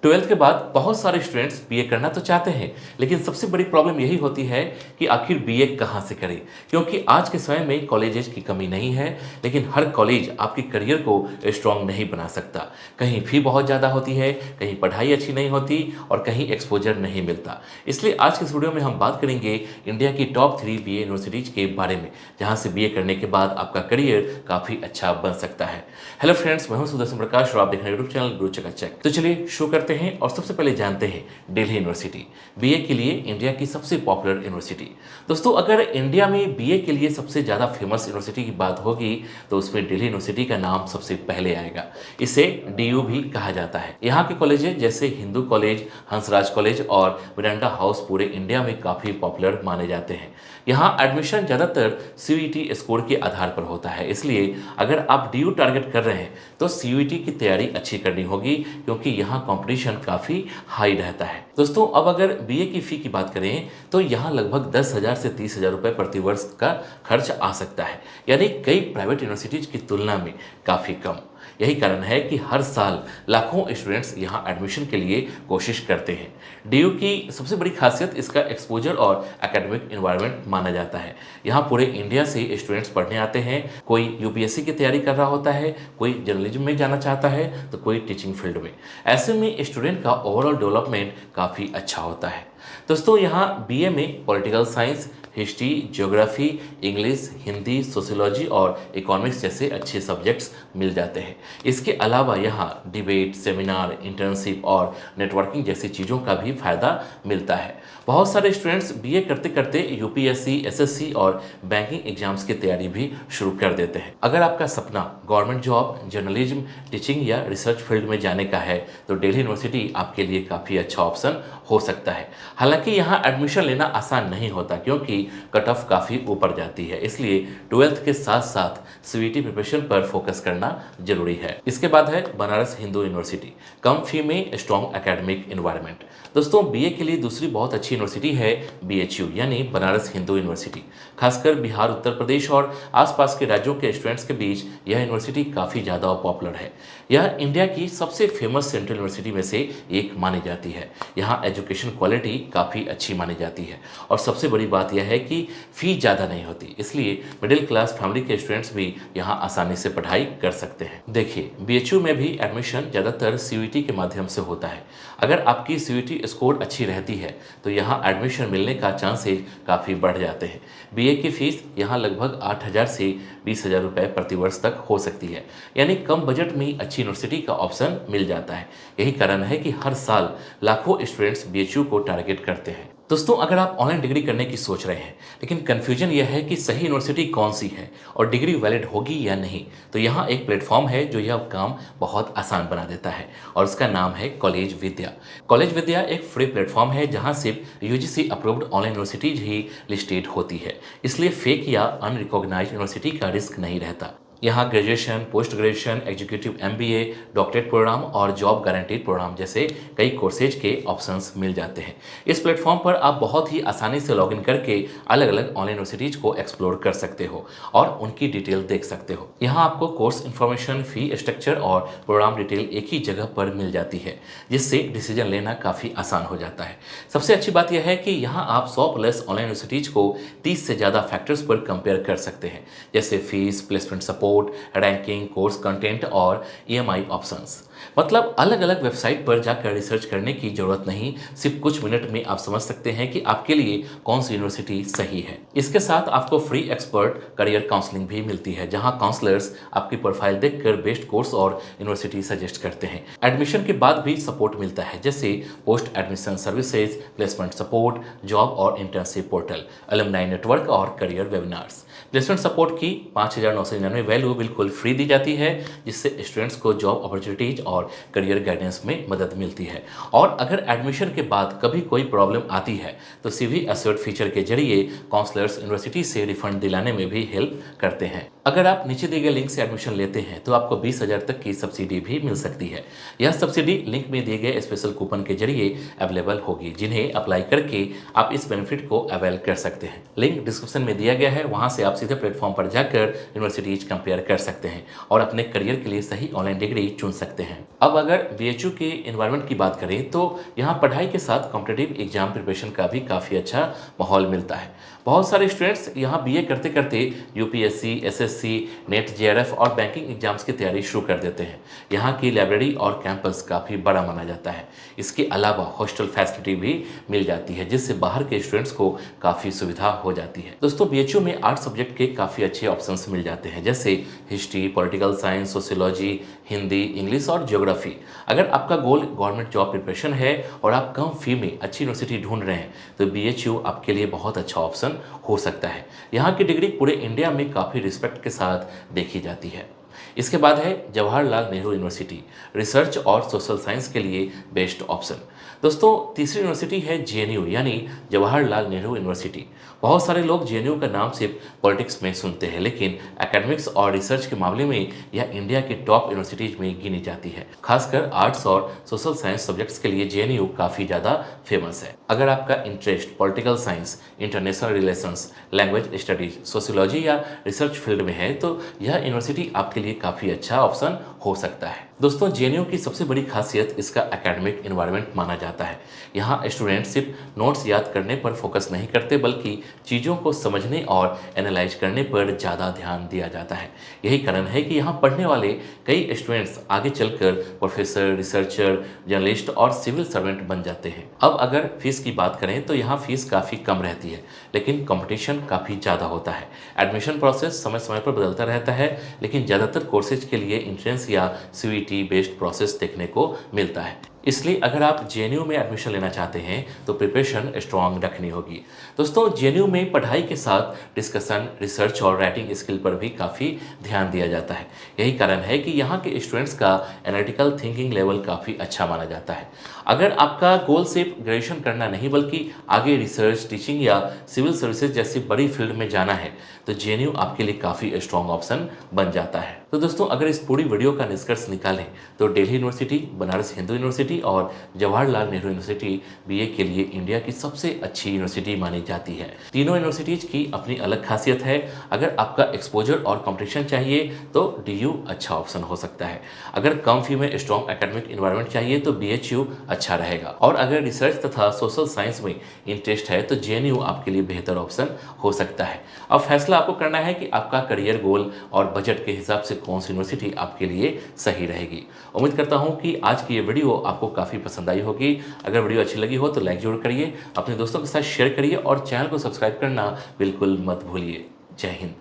Twelfth के बाद बहुत सारे स्टूडेंट्स बीए करना तो चाहते हैं, लेकिन सबसे बड़ी प्रॉब्लम यही होती है कि आखिर बीए कहाँ से करें। क्योंकि आज के समय में कॉलेजेस की कमी नहीं है, लेकिन हर कॉलेज आपके करियर को स्ट्रांग नहीं बना सकता। कहीं फी बहुत ज़्यादा होती है, कहीं पढ़ाई अच्छी नहीं होती और कहीं एक्सपोजर नहीं मिलता। इसलिए आज के इस वीडियो में हम बात करेंगे इंडिया की टॉप 3 बीए यूनिवर्सिटीज के बारे में, जहाँ से बीए करने के बाद आपका करियर काफ़ी अच्छा बन सकता है। हेलो फ्रेंड्स, मैं हूं सुदर्शन प्रकाश और आप देख रहे हैं यूट्यूब चैनल गुरु चकाचक। तो चलिए शुरू करते हैं और सबसे पहले जानते हैं दिल्ली यूनिवर्सिटी, बीए के लिए इंडिया की सबसे पॉपुलर यूनिवर्सिटी। दोस्तों, अगर इंडिया में बीए के लिए सबसे ज़्यादा फेमस यूनिवर्सिटी की बात होगी तो उसमें दिल्ली यूनिवर्सिटी का नाम सबसे पहले आएगा। इसे डीयू भी कहा जाता है। यहाँ के कॉलेजेस जैसे हिंदू कॉलेज, हंसराज कॉलेज और मिरांडा हाउस पूरे इंडिया में काफ़ी पॉपुलर माने जाते हैं। यहाँ एडमिशन ज़्यादातर सीयूईटी स्कोर के आधार पर होता है, इसलिए अगर आप डीयू टारगेट कर रहे हैं तो सीयूईटी की तैयारी अच्छी करनी होगी, क्योंकि यहाँ कंपटीशन काफ़ी हाई रहता है। दोस्तों, अब अगर बीए की फ़ी की बात करें तो यहाँ लगभग 10,000 से 30,000 रुपये प्रति वर्ष का खर्च आ सकता है, यानी कई प्राइवेट यूनिवर्सिटीज़ की तुलना में काफ़ी कम। यही कारण है कि हर साल लाखों स्टूडेंट्स यहाँ एडमिशन के लिए कोशिश करते हैं। डीयू की सबसे बड़ी खासियत इसका एक्सपोजर और एकेडमिक एनवायरनमेंट माना जाता है। यहाँ पूरे इंडिया से स्टूडेंट्स पढ़ने आते हैं। कोई यूपीएससी की तैयारी कर रहा होता है, कोई जर्नलिज्म में जाना चाहता है, तो कोई टीचिंग फील्ड में। ऐसे में स्टूडेंट का ओवरऑल डेवलपमेंट काफ़ी अच्छा होता है। दोस्तों, यहाँ बीए में political science, history, geography, English, Hindi, sociology और इकोनॉमिक्स जैसे अच्छे सब्जेक्ट्स मिल जाते हैं। इसके अलावा यहाँ डिबेट, सेमिनार, इंटर्नशिप और नेटवर्किंग जैसी चीज़ों का भी फ़ायदा मिलता है। बहुत सारे स्टूडेंट्स बीए करते करते यूपीएससी, एसएससी और बैंकिंग एग्जाम्स की तैयारी भी शुरू कर देते हैं। अगर आपका सपना गवर्नमेंट जॉब, जर्नलिज्म, टीचिंग या रिसर्च फील्ड में जाने का है तो दिल्ली यूनिवर्सिटी आपके लिए काफ़ी अच्छा ऑप्शन हो सकता है। हालांकि यहाँ एडमिशन लेना आसान नहीं होता, क्योंकि कट ऑफ काफ़ी ऊपर जाती है, इसलिए ट्वेल्थ के साथ साथ सीयूईटी प्रिपरेशन पर फोकस करना जरूरी है। इसके बाद है बनारस हिंदू यूनिवर्सिटी, कम फी में स्ट्रॉन्ग एकेडमिक एनवायरनमेंट। दोस्तों, बीए के लिए दूसरी बहुत अच्छी यूनिवर्सिटी है बीएचयू, यानी बनारस हिंदू यूनिवर्सिटी। खासकर बिहार, उत्तर प्रदेश और आसपास के राज्यों के स्टूडेंट्स के बीच यह यूनिवर्सिटी काफ़ी ज़्यादा पॉपुलर है। यह इंडिया की सबसे फेमस सेंट्रल यूनिवर्सिटी में से एक मानी जाती है। यहाँ एजुकेशन क्वालिटी काफ़ी अच्छी मानी जाती है और सबसे बड़ी बात यह है कि फ़ी ज़्यादा नहीं होती, इसलिए मिडिल क्लास फैमिली के स्टूडेंट्स भी यहाँ आसानी से पढ़ाई कर सकते हैं। देखिए, बीएचयू में भी एडमिशन ज़्यादातर सीयूईटी के माध्यम से होता है। अगर आपकी सीयूईटी स्कोर अच्छी रहती है तो यहाँ एडमिशन मिलने का चांसेज काफ़ी बढ़ जाते हैं। बीए की फ़ीस यहाँ लगभग 8,000 से 20,000 रुपये प्रति वर्ष तक हो सकती है, यानी कम बजट में अच्छी यूनिवर्सिटी का ऑप्शन मिल जाता है। यही कारण है कि हर साल लाखों स्टूडेंट्स बीएचयू को टारगेट करते हैं। दोस्तों, अगर आप ऑनलाइन डिग्री करने की सोच रहे हैं, लेकिन कन्फ्यूजन यह है कि सही यूनिवर्सिटी कौन सी है और डिग्री वैलिड होगी या नहीं, तो यहाँ एक प्लेटफॉर्म है जो यह काम बहुत आसान बना देता है और उसका नाम है कॉलेज विद्या। कॉलेज विद्या एक फ्री प्लेटफॉर्म है जहाँ सिर्फ यूजीसी अप्रूव्ड ऑनलाइन यूनिवर्सिटीज ही लिस्टेड होती है, इसलिए फेक या अनरिकॉग्नाइज्ड यूनिवर्सिटी का रिस्क नहीं रहता। यहाँ graduation, post graduation, executive MBA, doctorate programme और जॉब गारंटीड प्रोग्राम जैसे कई कोर्सेज के ऑप्शंस मिल जाते हैं। इस प्लेटफॉर्म पर आप बहुत ही आसानी से लॉगिन करके अलग अलग ऑनलाइन यूनिवर्सिटीज को एक्सप्लोर कर सकते हो और उनकी डिटेल देख सकते हो। यहाँ आपको कोर्स इन्फॉर्मेशन, फी स्ट्रक्चर और प्रोग्राम डिटेल एक ही जगह पर मिल जाती है, जिससे डिसीजन लेना काफ़ी आसान हो जाता है। सबसे अच्छी बात यह है कि यहाँ आप 100 प्लस ऑनलाइन यूनिवर्सिटीज को 30 से ज़्यादा फैक्टर्स पर कंपेयर कर सकते हैं, जैसे fees, placement support, ranking, course content और ईएमआई ऑप्शंस। मतलब अलग अलग वेबसाइट पर जाकर रिसर्च करने की जरूरत नहीं, सिर्फ कुछ मिनट में आप समझ सकते हैं कि आपके लिए कौन सी यूनिवर्सिटी सही है। इसके साथ आपको फ्री एक्सपर्ट करियर काउंसलिंग भी मिलती है, जहां काउंसलर्स आपकी प्रोफाइल देखकर बेस्ट कोर्स और यूनिवर्सिटी सजेस्ट करते हैं। एडमिशन के बाद भी सपोर्ट मिलता है, जैसे post admission services, placement support, job और इंटर्नशिप पोर्टल, अलुमनाई नेटवर्क और करियर वेबिनार्स। प्लेसमेंट सपोर्ट की 5,999 वैल्यू बिल्कुल फ्री दी जाती है, जिससे स्टूडेंट्स को जॉब अपॉर्चुनिटीज और करियर गाइडेंस में मदद मिलती है। और अगर एडमिशन के बाद कभी कोई प्रॉब्लम आती है तो सीवी एश्योर्ड फीचर के जरिए काउंसलर्स यूनिवर्सिटी से रिफंड दिलाने में भी हेल्प करते हैं। अगर आप नीचे दिए गए लिंक से एडमिशन लेते हैं तो आपको 20,000 तक की सब्सिडी भी मिल सकती है। यह सब्सिडी लिंक में दिए गए स्पेशल कूपन के जरिए अवेलेबल होगी, जिन्हें अप्लाई करके आप इस बेनिफिट को अवेल कर सकते हैं। लिंक डिस्क्रिप्शन में दिया गया है, वहां से आप सीधे प्लेटफॉर्म पर जाकर यूनिवर्सिटीज कंपेयर कर सकते हैं और अपने करियर के लिए सही ऑनलाइन डिग्री चुन सकते हैं। अब अगर बीएचयू के एनवायरनमेंट की बात करें तो यहाँ पढ़ाई के साथ कॉम्पिटिटिव एग्जाम प्रिपरेशन का भी काफ़ी अच्छा माहौल मिलता है। बहुत सारे स्टूडेंट्स यहाँ बीए करते करते यूपीएससी, एसएससी, नेट, जेआरएफ और बैंकिंग एग्जाम्स की तैयारी शुरू कर देते हैं। यहाँ की लाइब्रेरी और कैंपस काफ़ी बड़ा माना जाता है। इसके अलावा हॉस्टल फैसिलिटी भी मिल जाती है, जिससे बाहर के स्टूडेंट्स को काफ़ी सुविधा हो जाती है। दोस्तों, बीएचयू में 8 सब्जेक्ट के काफ़ी अच्छे ऑप्शंस मिल जाते हैं, जैसे history, political science, sociology, Hindi, English और ज्योग्राफी। अगर आपका गोल गवर्नमेंट जॉब प्रिपरेशन है और आप कम फी में अच्छी यूनिवर्सिटी ढूंढ रहे हैं तो बीएचयू आपके लिए बहुत अच्छा ऑप्शन हो सकता है। यहाँ की डिग्री पूरे इंडिया में काफ़ी रिस्पेक्ट के साथ देखी जाती है। इसके बाद है जवाहरलाल नेहरू यूनिवर्सिटी, रिसर्च और सोशल साइंस के लिए बेस्ट ऑप्शन। दोस्तों, तीसरी यूनिवर्सिटी है जेएनयू यानी जवाहरलाल नेहरू यूनिवर्सिटी। बहुत सारे लोग जेएनयू का नाम सिर्फ पॉलिटिक्स में सुनते हैं, लेकिन एकेडमिक्स और रिसर्च के मामले में यह इंडिया के टॉप यूनिवर्सिटीज में गिनी जाती है। खासकर आर्ट्स और सोशल साइंस सब्जेक्ट्स के लिए जेएनयू काफ़ी ज़्यादा फेमस है। अगर आपका interest political science, international relations, language studies, sociology या रिसर्च फील्ड में है तो यह यूनिवर्सिटी आपके लिए काफ़ी अच्छा ऑप्शन हो सकता है। दोस्तों, जेएनयू की सबसे बड़ी खासियत इसका एकेडमिक एनवायरनमेंट माना जाता है। यहाँ स्टूडेंट सिर्फ नोट्स याद करने पर फोकस नहीं करते, बल्कि चीज़ों को समझने और एनालाइज करने पर ज़्यादा ध्यान दिया जाता है। यही कारण है कि यहाँ पढ़ने वाले कई स्टूडेंट्स आगे चलकर प्रोफेसर, रिसर्चर, जर्नलिस्ट और सिविल सर्वेंट बन जाते हैं। अब अगर फीस की बात करें तो यहाँ फीस काफ़ी कम रहती है, लेकिन कंपटीशन काफ़ी ज़्यादा होता है। एडमिशन प्रोसेस समय समय पर बदलता रहता है, लेकिन ज़्यादातर कोर्सेज के लिए एंट्रेंस या सीयूईटी बेस्ड प्रोसेस देखने को मिलता है। इसलिए अगर आप जेएनयू में एडमिशन लेना चाहते हैं तो प्रिपरेशन स्ट्रांग रखनी होगी। दोस्तों, जेएनयू में पढ़ाई के साथ डिस्कशन, रिसर्च और राइटिंग स्किल पर भी काफ़ी ध्यान दिया जाता है। यही कारण है कि यहाँ के स्टूडेंट्स का एनालिटिकल थिंकिंग लेवल काफ़ी अच्छा माना जाता है। अगर आपका गोल सिर्फ ग्रेजुएशन करना नहीं बल्कि आगे रिसर्च, टीचिंग या सिविल सर्विसेज जैसी बड़ी फील्ड में जाना है तो जेएनयू आपके लिए काफ़ी स्ट्रांग ऑप्शन बन जाता है। तो दोस्तों, अगर इस पूरी वीडियो का निष्कर्ष निकालें तो दिल्ली यूनिवर्सिटी, बनारस हिंदू यूनिवर्सिटी और जवाहरलाल नेहरू यूनिवर्सिटी बीए के लिए इंडिया की सबसे अच्छी यूनिवर्सिटी मानी जाती है। तीनों यूनिवर्सिटीज की अपनी अलग खासियत है। अगर आपका एक्सपोजर और कंपटीशन चाहिए तो डीयू अच्छा ऑप्शन हो सकता है। अगर कम फी में स्ट्रॉन्ग एकेडमिक एनवायरनमेंट चाहिए तो बीएचयू अच्छा रहेगा, और अगर रिसर्च तथा सोशल साइंस में इंटरेस्ट है तो जेएनयू आपके लिए बेहतर ऑप्शन हो सकता है। अब फैसला आपको करना है कि आपका करियर गोल और बजट के हिसाब से कौन सी यूनिवर्सिटी आपके लिए सही रहेगी। उम्मीद करता हूं कि आज की ये वीडियो आपको काफ़ी पसंद आई होगी। अगर वीडियो अच्छी लगी हो तो लाइक जरूर करिए, अपने दोस्तों के साथ शेयर करिए और चैनल को सब्सक्राइब करना बिल्कुल मत भूलिए। जय हिंद।